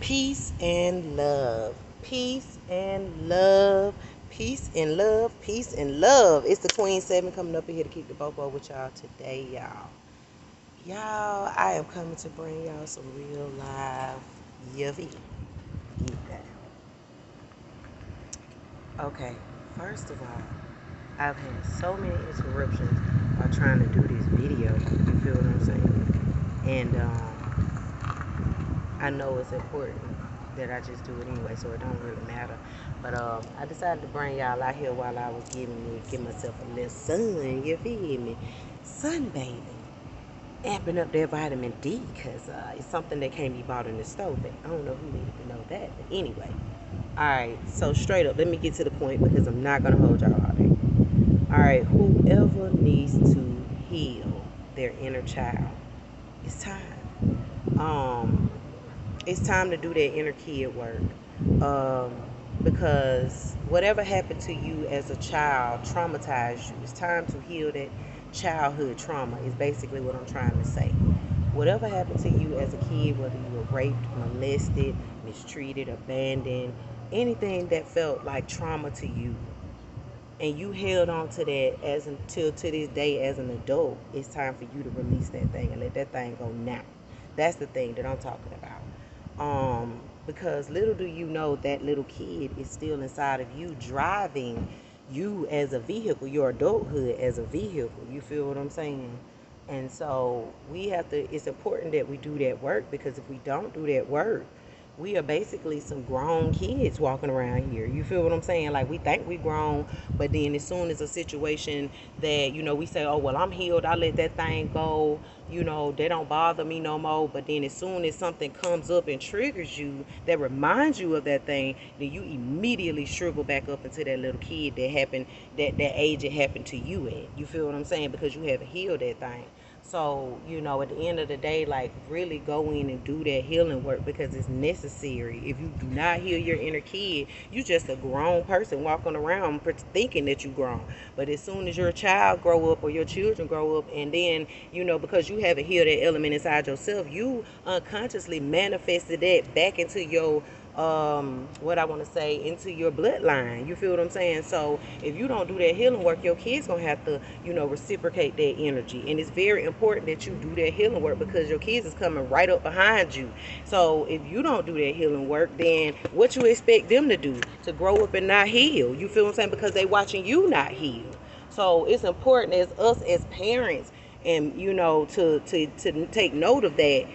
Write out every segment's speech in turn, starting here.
Peace and love. Peace and love. Peace and love. Peace and love. It's the Queen 7 coming up in here to keep the bopo with y'all today, y'all. Y'all, I am coming to bring y'all some real live yuffie. Get that. Okay, first of all, I've had so many interruptions while trying to do this video. You feel what I'm saying? And I know it's important that I just do it anyway, so it don't really matter. But I decided to bring y'all out here while I was give myself a little sun. You feel me? Sunbathing, amping up that vitamin D, cause it's something that can't be bought in the store. But I don't know who needed to know that. But anyway, all right. So straight up, let me get to the point because I'm not gonna hold y'all all day. All right. Whoever needs to heal their inner child, it's time. It's time to do that inner kid work, um, because whatever happened to you as a child traumatized you. It's time to heal that childhood trauma is basically what I'm trying to say. Whatever happened to you as a kid, whether you were raped, molested, mistreated, abandoned, anything that felt like trauma to you, and you held on to that as until to this day as an adult, it's time for you to release that thing and let that thing go now. That's the thing that I'm talking about. Because little do you know that little kid is still inside of you, driving you as a vehicle, your adulthood as a vehicle. You feel what I'm saying? And so we have to, it's important that we do that work, because if we don't do that work, we are basically some grown kids walking around here. You feel what I'm saying? Like, we think we grown, but then as soon as a situation that, we say, oh, well, I'm healed, I let that thing go, they don't bother me no more. But then as soon as something comes up and triggers you that reminds you of that thing, then you immediately shrivel back up into that little kid that happened, that age it happened to you at. You feel what I'm saying? Because you haven't healed that thing. So, at the end of the day, like, really go in and do that healing work, because it's necessary. If you do not heal your inner kid, you just a grown person walking around thinking that you grown. But as soon as your child grow up or your children grow up, and then, because you haven't healed that element inside yourself, you unconsciously manifested that back into your what I want to say, into your bloodline. You feel what I'm saying? So if you don't do that healing work, your kids gonna have to, reciprocate that energy. And it's very important that you do that healing work, because your kids is coming right up behind you. So if you don't do that healing work, then what you expect them to do? To grow up and not heal. You feel what I'm saying? Because they watching you not heal. So it's important as us as parents, and to take note of that.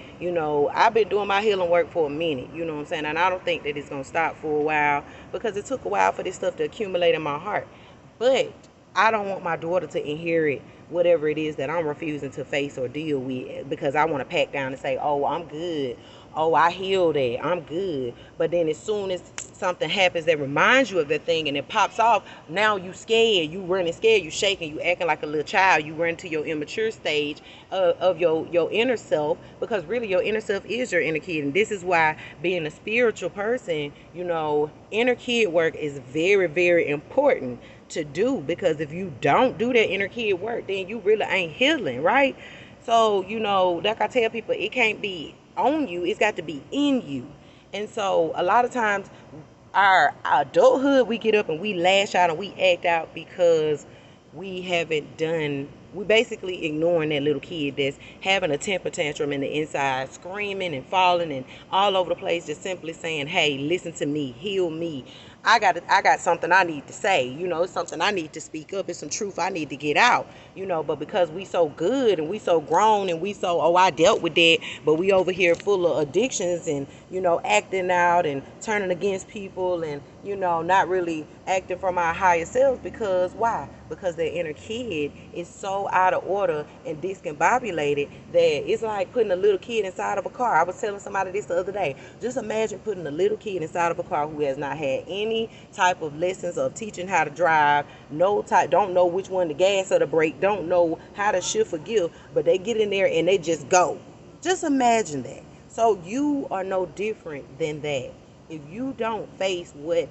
I've been doing my healing work for a minute, you know what I'm saying, and I don't think that it's gonna stop for a while, because it took a while for this stuff to accumulate in my heart. But I don't want my daughter to inherit whatever it is that I'm refusing to face or deal with, because I want to pack down and say, oh, I'm good, oh, I healed it, I'm good. But then as soon as something happens that reminds you of that thing and it pops off, now you scared, you running scared, you shaking, you acting like a little child, you run to your immature stage of your inner self, because really your inner self is your inner kid. And this is why being a spiritual person, inner kid work is very, very important to do, because if you don't do that inner kid work, then you really ain't healing, right? So, like I tell people, it can't be on you, it's got to be in you. And so a lot of times our adulthood, we get up and we lash out and we act out because we haven't done, we basically ignoring that little kid that's having a temper tantrum in the inside, screaming and falling and all over the place, just simply saying, hey, listen to me, heal me. I got something I need to say. It's something I need to speak up. It's some truth I need to get out. But because we so good and we so grown and we so, oh, I dealt with that, but we over here full of addictions and, acting out and turning against people and, not really acting from our higher selves. Because why? Because their inner kid is so out of order and discombobulated that it's like putting a little kid inside of a car. I was telling somebody this the other day. Just imagine putting a little kid inside of a car who has not had any type of lessons of teaching how to drive, don't know which one, the gas or the brake, don't know how to shift a gear, but they get in there and they just go. Just imagine that. So you are no different than that. If you don't face what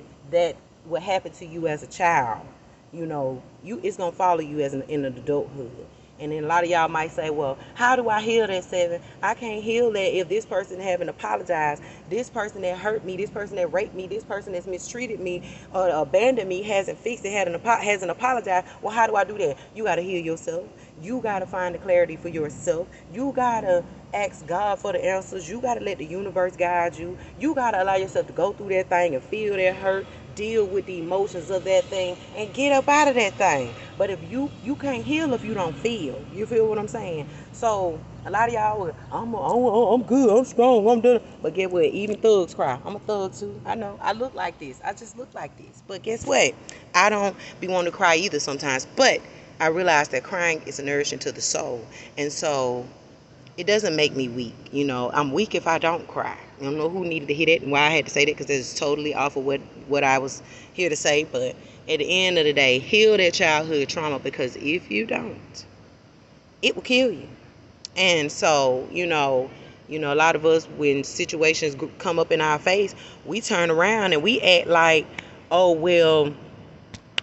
happened to you as a child, it's gonna follow you in an adulthood. And then a lot of y'all might say, well, how do I heal that, Seven? I can't heal that if this person haven't apologized. This person that hurt me, this person that raped me, this person that's mistreated me or abandoned me hasn't fixed it, hasn't apologized. Well, how do I do that? You got to heal yourself. You got to find the clarity for yourself. You got to ask God for the answers. You got to let the universe guide you. You got to allow yourself to go through that thing and feel that hurt, deal with the emotions of that thing, and get up out of that thing. But if you can't heal if you don't feel. You feel what I'm saying? So a lot of y'all, I'm good, I'm strong, I'm done. But get what? Even thugs cry. I'm a thug too. I know. I look like this. I just look like this. But guess what? I don't be wanting to cry either sometimes. But I realize that crying is nourishing to the soul, and so it doesn't make me weak. I'm weak if I don't cry. I don't know who needed to hear that and why I had to say that, because it's totally off of what I was here to say. But at the end of the day, heal that childhood trauma, because if you don't, it will kill you. And so, a lot of us, when situations come up in our face, we turn around and we act like, oh, well,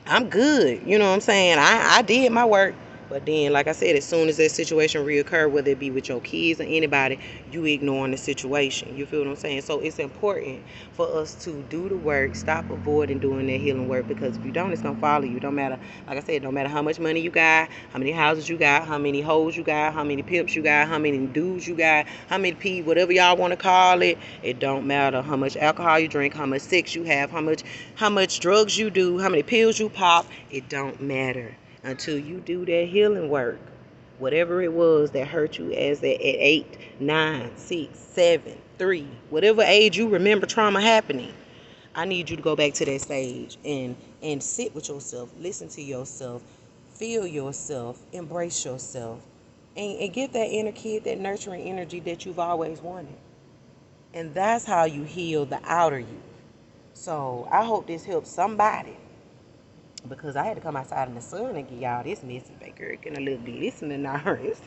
I'm good. You know what I'm saying? I did my work. But then, like I said, as soon as that situation reoccur, whether it be with your kids or anybody, you ignoring the situation. You feel what I'm saying? So it's important for us to do the work, stop avoiding doing that healing work, because if you don't, it's gonna follow you. Don't matter, like I said, no matter how much money you got, how many houses you got, how many hoes you got, how many pimps you got, how many dudes you got, how many people, whatever y'all want to call it. It don't matter how much alcohol you drink, how much sex you have, how much drugs you do, how many pills you pop. It don't matter until you do that healing work. Whatever it was that hurt you as at 8, 9, 6, 7, 3, whatever age you remember trauma happening, I need you to go back to that stage and sit with yourself, listen to yourself, feel yourself, embrace yourself, and get that inner kid, that nurturing energy that you've always wanted. And that's how you heal the outer you. So I hope this helps somebody, because I had to come outside in the sun and give y'all this message. Baker getting a little glistening now. It's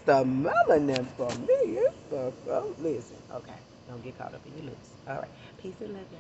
the melanin for me. It's the listen. Okay, don't get caught up in your looks. All right, peace and love, y'all.